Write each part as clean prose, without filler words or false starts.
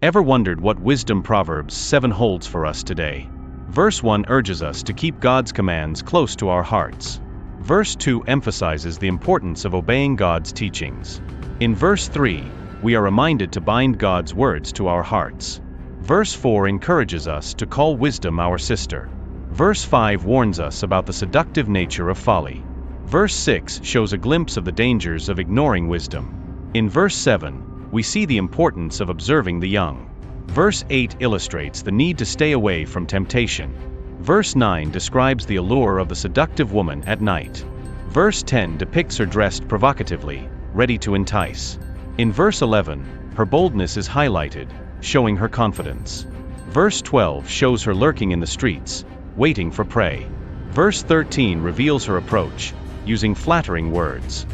Ever wondered what wisdom Proverbs 7 holds for us today? Verse 1 urges us to keep God's commands close to our hearts. Verse 2 emphasizes the importance of obeying God's teachings. In verse 3, we are reminded to bind God's words to our hearts. Verse 4 encourages us to call wisdom our sister. Verse 5 warns us about the seductive nature of folly. Verse 6 shows a glimpse of the dangers of ignoring wisdom. In verse 7, we see the importance of observing the young. Verse 8 illustrates the need to stay away from temptation. Verse 9 describes the allure of the seductive woman at night. Verse 10 depicts her dressed provocatively, ready to entice. In verse 11, her boldness is highlighted, showing her confidence. Verse 12 shows her lurking in the streets, waiting for prey. Verse 13 reveals her approach, using flattering words.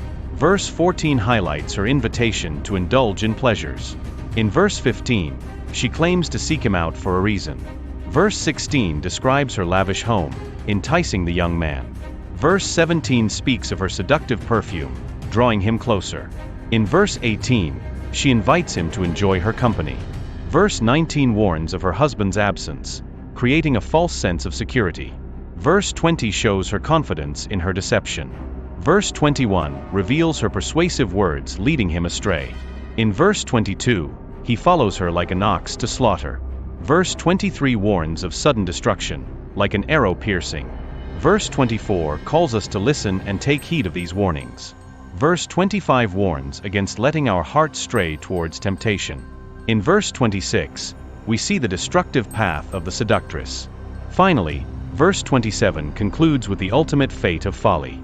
Verse 14 highlights her invitation to indulge in pleasures. In verse 15, she claims to seek him out for a reason. Verse 16 describes her lavish home, enticing the young man. Verse 17 speaks of her seductive perfume, drawing him closer. In verse 18, she invites him to enjoy her company. Verse 19 warns of her husband's absence, creating a false sense of security. Verse 20 shows her confidence in her deception. Verse 21 reveals her persuasive words, leading him astray. In verse 22, he follows her like an ox to slaughter. Verse 23 warns of sudden destruction, like an arrow piercing. Verse 24 calls us to listen and take heed of these warnings. Verse 25 warns against letting our hearts stray towards temptation. In verse 26, we see the destructive path of the seductress. Finally, verse 27 concludes with the ultimate fate of folly.